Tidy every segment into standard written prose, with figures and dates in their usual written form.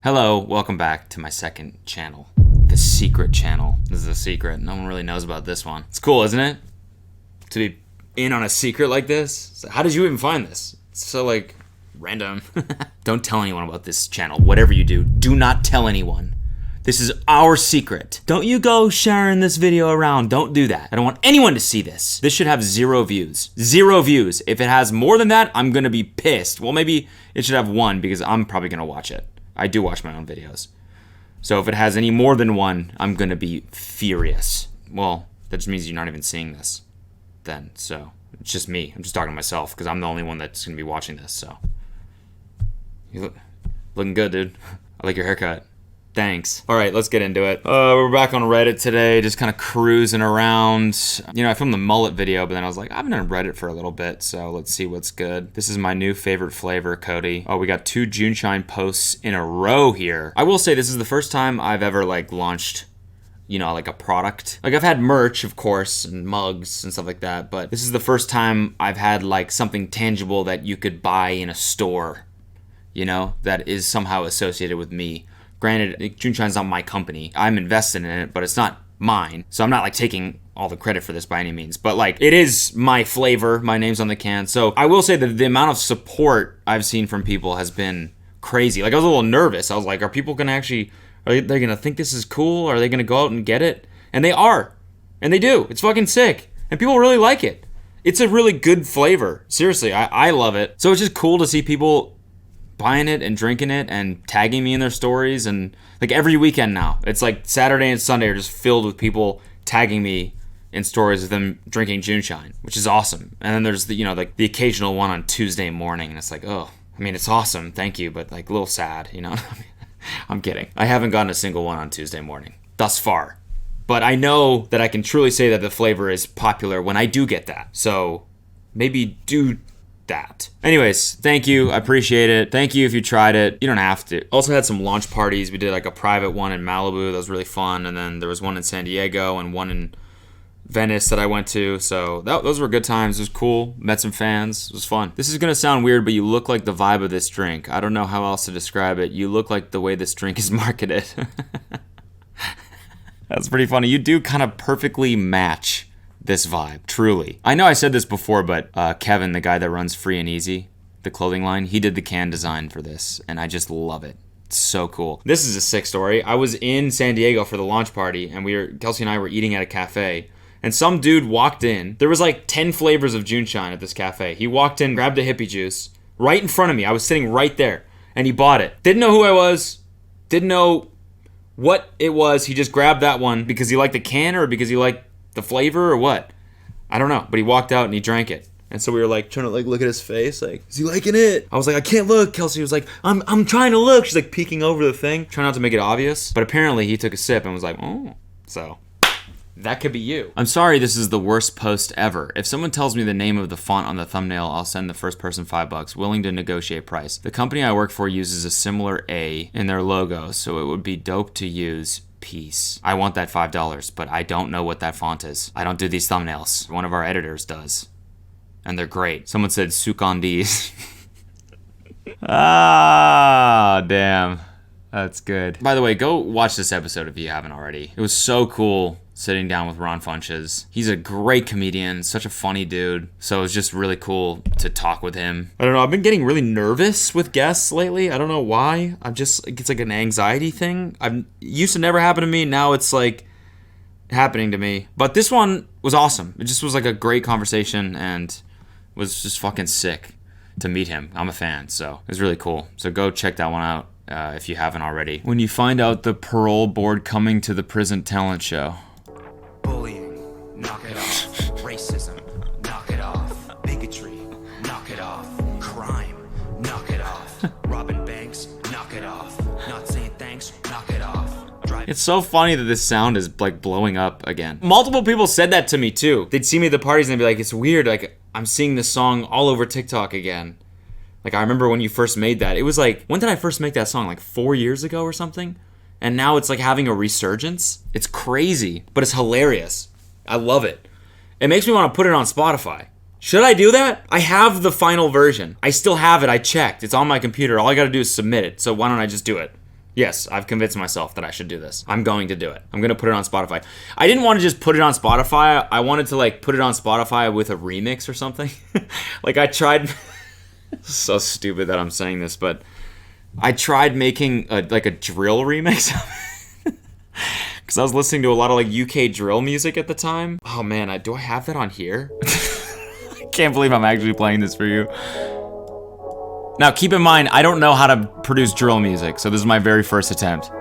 Hello, welcome back to my second channel. The secret channel. This is a secret. No one really knows about this one. It's cool, isn't it? To be in on a secret like this. So how did you even find this? It's so, random. Don't tell anyone about this channel. Whatever you do, do not tell anyone. This is our secret. Don't you go sharing this video around. Don't do that. I don't want anyone to see this. This should have 0 views. 0 views. If it has more than that, I'm gonna be pissed. Well, maybe it should have 1 because I'm probably gonna watch it. I do watch my own videos. So if it has any more than 1, I'm gonna be furious. Well, that just means you're not even seeing this then. So it's just me. I'm just talking to myself because I'm the only one that's gonna be watching this. So you looking good, dude. I like your haircut. Thanks. All right, let's get into it. We're back on Reddit today, just kind of cruising around. You know, I filmed the mullet video, but then I was like, I've been on Reddit for a little bit, so let's see what's good. This is my new favorite flavor, Cody. Oh, we got 2 Juneshine posts in a row here. I will say this is the first time I've ever launched, a product. I've had merch, of course, and mugs and stuff like that, but this is the first time I've had something tangible that you could buy in a store, that is somehow associated with me. Granted, Juneshine's not my company. I'm invested in it, but it's not mine. So I'm not taking all the credit for this by any means. But it is my flavor. My name's on the can. So I will say that the amount of support I've seen from people has been crazy. I was a little nervous. I was like, are people going to actually, are they going to think this is cool? Are they going to go out and get it? And they are. And they do. It's fucking sick. And people really like it. It's a really good flavor. Seriously, I love it. So it's just cool to see people buying it and drinking it and tagging me in their stories, and every weekend now it's Saturday and Sunday are just filled with people tagging me in stories of them drinking Juneshine, which is awesome. And then there's the the occasional one on Tuesday morning, and it's it's awesome, thank you, but a little sad, I'm kidding. I haven't gotten a single one on Tuesday morning thus far, but I know that I can truly say that the flavor is popular when I do get that. So maybe do that. Anyways, thank you. I appreciate it. Thank you if you tried it. You don't have to. Also had some launch parties. We did a private one in Malibu. That was really fun. And then there was one in San Diego and one in Venice that I went to. So those were good times. It was cool. Met some fans. It was fun. This is going to sound weird, but you look like the vibe of this drink. I don't know how else to describe it. You look like the way this drink is marketed. That's pretty funny. You do kind of perfectly match this vibe, truly. I know I said this before, but Kevin, the guy that runs Free and Easy, the clothing line, he did the can design for this, and I just love it. It's so cool. This is a sick story. I was in San Diego for the launch party, and Kelsey and I were eating at a cafe, and some dude walked in. There was 10 flavors of Juneshine at this cafe. He walked in, grabbed a hippie juice, right in front of me. I was sitting right there, and he bought it. Didn't know who I was, didn't know what it was. He just grabbed that one because he liked the can or because he liked the flavor or what? I don't know. But he walked out and he drank it. And so we were trying to look at his face, is he liking it? I was I can't look. Kelsey was I'm trying to look. She's peeking over the thing, trying not to make it obvious. But apparently he took a sip and was oh. So that could be you. I'm sorry this is the worst post ever. If someone tells me the name of the font on the thumbnail, I'll send the first person $5, willing to negotiate price. The company I work for uses a similar A in their logo, so it would be dope to use. Peace. I want that $5, but I don't know what that font is. I don't do these thumbnails. One of our editors does. And they're great. Someone said Sukandis. Ah, damn. That's good. By the way, go watch this episode if you haven't already. It was so cool sitting down with Ron Funches. He's a great comedian, such a funny dude. So it was just really cool to talk with him. I don't know, I've been getting really nervous with guests lately. I don't know why. It's an anxiety thing. It used to never happen to me. Now it's happening to me. But this one was awesome. It just was a great conversation and was just fucking sick to meet him. I'm a fan, so it was really cool. So go check that one out if you haven't already. When you find out the parole board coming to the prison talent show. Bullying, knock it off. Racism, knock it off. Bigotry, knock it off. Crime, knock it off. Robbing banks, knock it off. Not saying thanks, knock it off. It's so funny that this sound is blowing up again. Multiple people said that to me too. They'd see me at the parties and they'd be it's weird, I'm seeing this song all over TikTok again. I remember when you first made that. It was when did I first make that song? 4 years ago or something? And now it's having a resurgence. It's crazy, but it's hilarious. I love it. It makes me want to put it on Spotify. Should I do that? I have the final version. I still have it. I checked. It's on my computer. All I got to do is submit it. So why don't I just do it? Yes, I've convinced myself that I should do this. I'm going to do it. I'm going to put it on Spotify. I didn't want to just put it on Spotify. I wanted to like put it on Spotify with a remix or something. Like I tried. So stupid that I'm saying this, but I tried making a drill remix. Because I was listening to a lot of like UK drill music at the time. Oh man, do I have that on here? I can't believe I'm actually playing this for you. Now, keep in mind, I don't know how to produce drill music, so this is my very first attempt.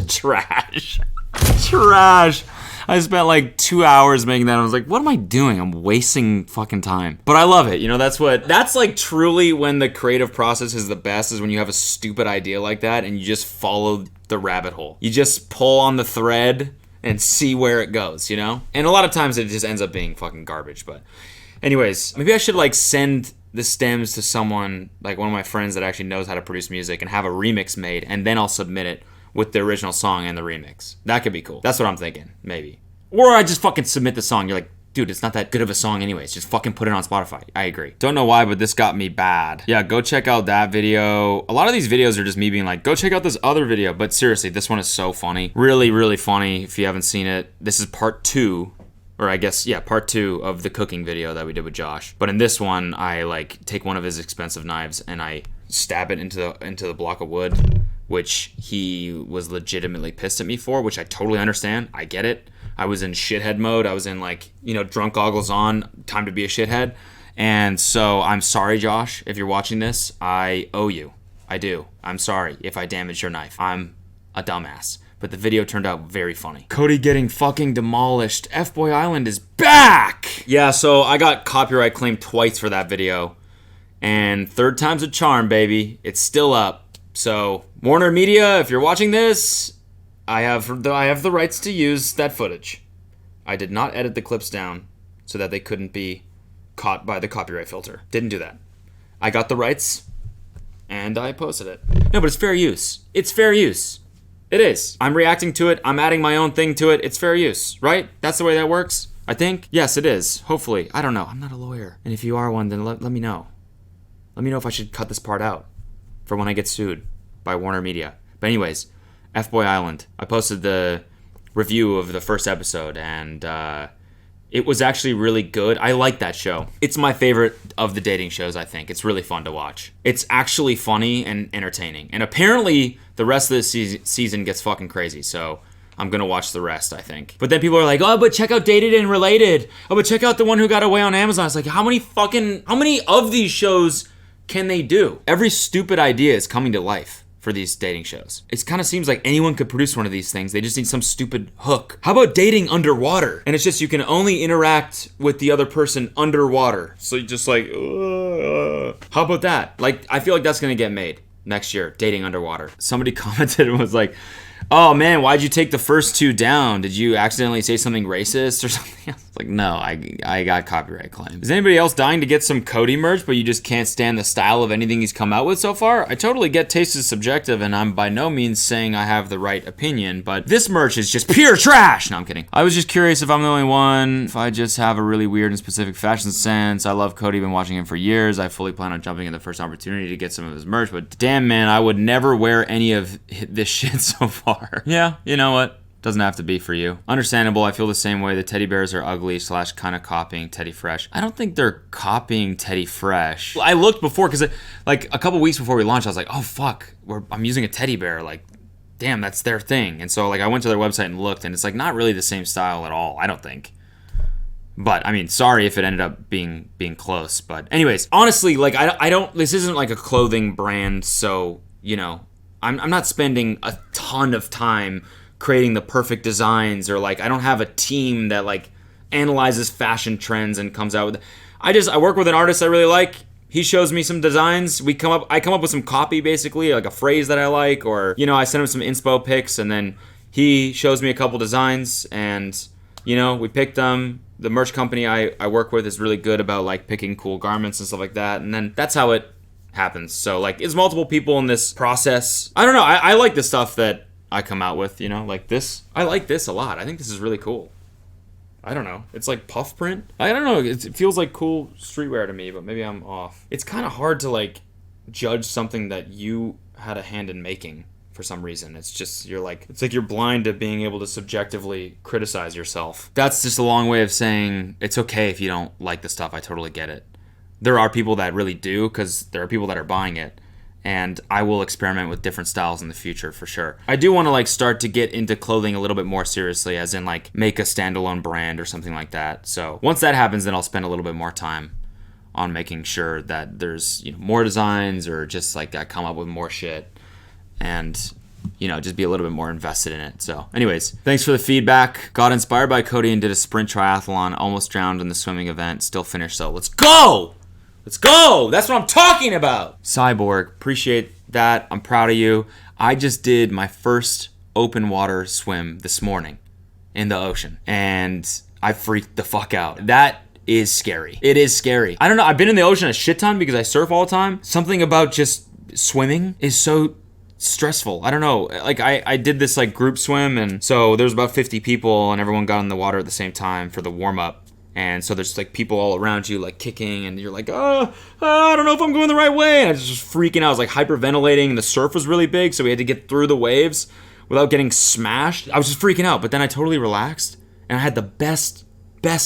Trash. Trash. I spent like 2 hours making that. And I was like, what am I doing? I'm wasting fucking time. But I love it. You know, that's like truly when the creative process is the best, is when you have a stupid idea like that and you just follow the rabbit hole. You just pull on the thread and see where it goes, you know? And a lot of times it just ends up being fucking garbage. But anyways, maybe I should like send the stems to someone, like one of my friends that actually knows how to produce music, and have a remix made, and then I'll submit it with the original song and the remix. That could be cool. That's what I'm thinking, maybe. Or I just fucking submit the song. You're like, dude, it's not that good of a song anyways. Just fucking put it on Spotify. I agree. Don't know why, but this got me bad. Yeah, go check out that video. A lot of these videos are just me being like, go check out this other video. But seriously, this one is so funny. Really, really funny if you haven't seen it. This is part 2. Or I guess, yeah, part 2 of the cooking video that we did with Josh. But in this one, I like take one of his expensive knives and I stab it into the block of wood, which he was legitimately pissed at me for, which I totally understand. I get it. I was in shithead mode. I was in like, you know, drunk goggles on, time to be a shithead. And so I'm sorry, Josh, if you're watching this. I owe you. I do. I'm sorry if I damaged your knife. I'm a dumbass. But the video turned out very funny. Cody getting fucking demolished. F-Boy Island is back! Yeah, so I got copyright claimed twice for that video. And third time's a charm, baby. It's still up. So, Warner Media, if you're watching this, I have the rights to use that footage. I did not edit the clips down so that they couldn't be caught by the copyright filter. Didn't do that. I got the rights, and I posted it. No, but it's fair use. It's fair use. It is. I'm reacting to it. I'm adding my own thing to it. It's fair use, right? That's the way that works, I think. Yes, it is. Hopefully. I don't know. I'm not a lawyer. And if you are one, then let me know. Let me know if I should cut this part out for when I get sued by Warner Media. But anyways, F-Boy Island. I posted the review of the first episode, and it was actually really good. I like that show. It's my favorite of the dating shows, I think. It's really fun to watch. It's actually funny and entertaining. And apparently, the rest of the season gets fucking crazy, so I'm gonna watch the rest, I think. But then people are like, oh, but check out Dated and Related. Oh, but check out The One Who Got Away on Amazon. It's like, how many of these shows can they do? Every stupid idea is coming to life for these dating shows. It kind of seems like anyone could produce one of these things. They just need some stupid hook. How about dating underwater? And it's just you can only interact with the other person underwater. So you just like, how about that? Like, I feel like that's gonna get made next year, dating underwater. Somebody commented and was like, oh man, why'd you take the first 2 down? Did you accidentally say something racist or something else? Like, no, I got copyright claims. Is anybody else dying to get some Cody merch, but you just can't stand the style of anything he's come out with so far? I totally get taste is subjective, and I'm by no means saying I have the right opinion, but this merch is just pure trash! No, I'm kidding. I was just curious if I'm the only one, if I just have a really weird and specific fashion sense. I love Cody, been watching him for years. I fully plan on jumping at the first opportunity to get some of his merch, but damn man, I would never wear any of this shit so far. Yeah, you know what? Doesn't have to be for you. Understandable, I feel the same way. The teddy bears are ugly / kind of copying Teddy Fresh. I don't think they're copying Teddy Fresh. I looked before, because like a couple weeks before we launched, I was like, oh fuck, I'm using a teddy bear. Like, damn, that's their thing. And so like I went to their website and looked, and it's like not really the same style at all, I don't think. But I mean, sorry if it ended up being close. But anyways, honestly, like I don't, this isn't like a clothing brand, so, you know, I'm not spending a ton of time creating the perfect designs, or like I don't have a team that like analyzes fashion trends and comes out with. I work with an artist I really like. He shows me some designs. I come up with some copy, basically, like a phrase that I like, or, you know, I send him some inspo pics, and then he shows me a couple designs, and, you know, we pick them. The merch company I work with is really good about like picking cool garments and stuff like that, and then that's how it happens. So like, it's multiple people in this process. I don't know. I like the stuff that I come out with, you know, like this. I like this a lot. I think this is really cool. I don't know. It's like puff print. I don't know. It feels like cool streetwear to me, but maybe I'm off. It's kind of hard to like judge something that you had a hand in making for some reason. It's just, it's like you're blind to being able to subjectively criticize yourself. That's just a long way of saying it's okay if you don't like the stuff. I totally get it. There are people that really do, because there are people that are buying it. And I will experiment with different styles in the future for sure. I do want to like start to get into clothing a little bit more seriously, as in like make a standalone brand or something like that. So once that happens, then I'll spend a little bit more time on making sure that there's, you know, more designs, or just like I come up with more shit and, you know, just be a little bit more invested in it. So anyways, thanks for the feedback. Got inspired by Cody and did a sprint triathlon, almost drowned in the swimming event, still finished. So let's go! Let's go! That's what I'm talking about! Cyborg, appreciate that. I'm proud of you. I just did my first open water swim this morning in the ocean, and I freaked the fuck out. That is scary. It is scary. I don't know, I've been in the ocean a shit ton because I surf all the time. Something about just swimming is so stressful. I don't know. Like I did this like group swim, and so there's about 50 people and everyone got in the water at the same time for the warm up. And so there's like people all around you like kicking, and you're like, I don't know if I'm going the right way. And I was just freaking out. I was like hyperventilating, and the surf was really big, so we had to get through the waves without getting smashed. I was just freaking out, but then I totally relaxed, and I had the best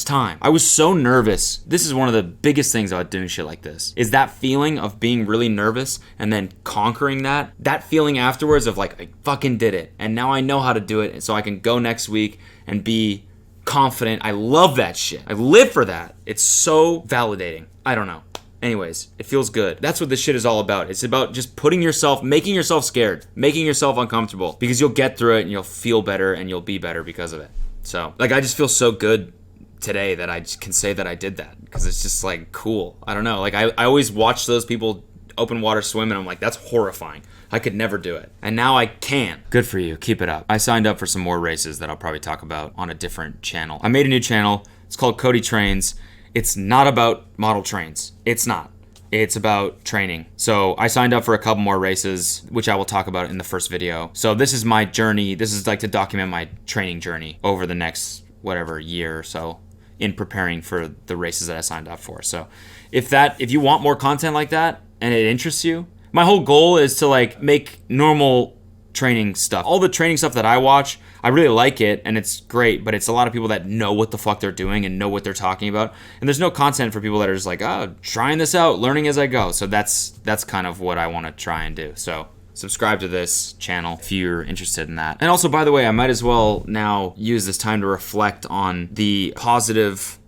time. I was so nervous. This is one of the biggest things about doing shit like this, is that feeling of being really nervous and then conquering that feeling afterwards of like, I fucking did it, and now I know how to do it, so I can go next week and be confident. I love that shit. I live for that. It's so validating. I don't know. Anyways, it feels good. That's what this shit is all about. It's about just making yourself scared, making yourself uncomfortable, because you'll get through it and you'll feel better and you'll be better because of it. So, like, I just feel so good today that I just can say that I did that, because it's just like cool. I don't know. Like, I always watch those people open water swim, and I'm like, that's horrifying. I could never do it. And now I can. Good for you. Keep it up. I signed up for some more races that I'll probably talk about on a different channel. I made a new channel. It's called Cody Trains. It's not about model trains. It's not. It's about training. So I signed up for a couple more races, which I will talk about in the first video. So this is my journey. This is like to document my training journey over the next, whatever, year or so in preparing for the races that I signed up for. So if you want more content like that and it interests you, my whole goal is to like make normal training stuff. All the training stuff that I watch, I really like it and it's great, but it's a lot of people that know what the fuck they're doing and know what they're talking about. And there's no content for people that are just like, trying this out, learning as I go. So that's kind of what I want to try and do. So subscribe to this channel if you're interested in that. And also, by the way, I might as well now use this time to reflect on the positive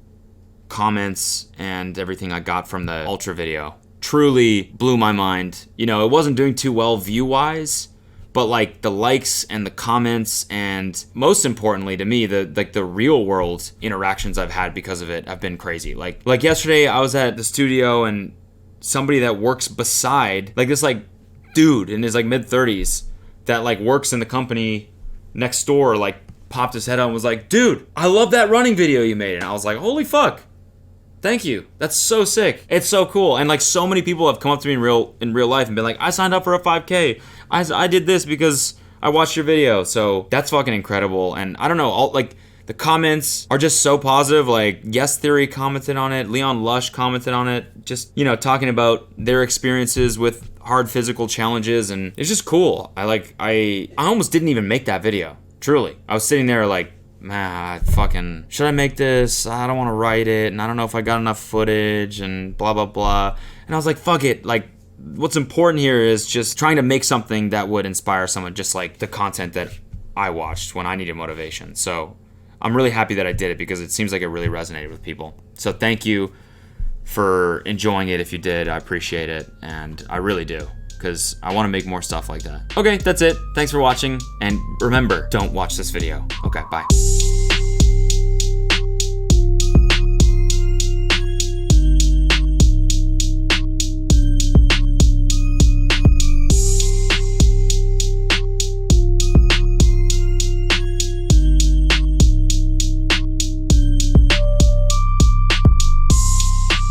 comments and everything I got from the Ultra video. Truly blew my mind. You know, it wasn't doing too well view-wise, but like the likes and the comments, and most importantly to me, the real world interactions I've had because of it have been crazy. Like yesterday I was at the studio, and somebody that works beside, like this like dude in his like mid-30s that like works in the company next door, like popped his head out and was like, dude, I love that running video you made. And I was like, holy fuck. Thank you. That's so sick. It's so cool. And like so many people have come up to me in real life and been like, I signed up for a 5K. I did this because I watched your video. So that's fucking incredible. And I don't know, like the comments are just so positive. Like Yes Theory commented on it. Leon Lush commented on it. Just, you know, talking about their experiences with hard physical challenges. And it's just cool. I almost didn't even make that video. Truly. I was sitting there like, man, should I make this? I don't want to write it, and I don't know if I got enough footage, and blah, blah, blah. And I was like, fuck it. Like, what's important here is just trying to make something that would inspire someone, just like the content that I watched when I needed motivation. So I'm really happy that I did it, because it seems like it really resonated with people. So thank you for enjoying it. If you did, I appreciate it, and I really do, because I want to make more stuff like that. Okay, that's it. Thanks for watching, and remember, don't watch this video. Okay, bye.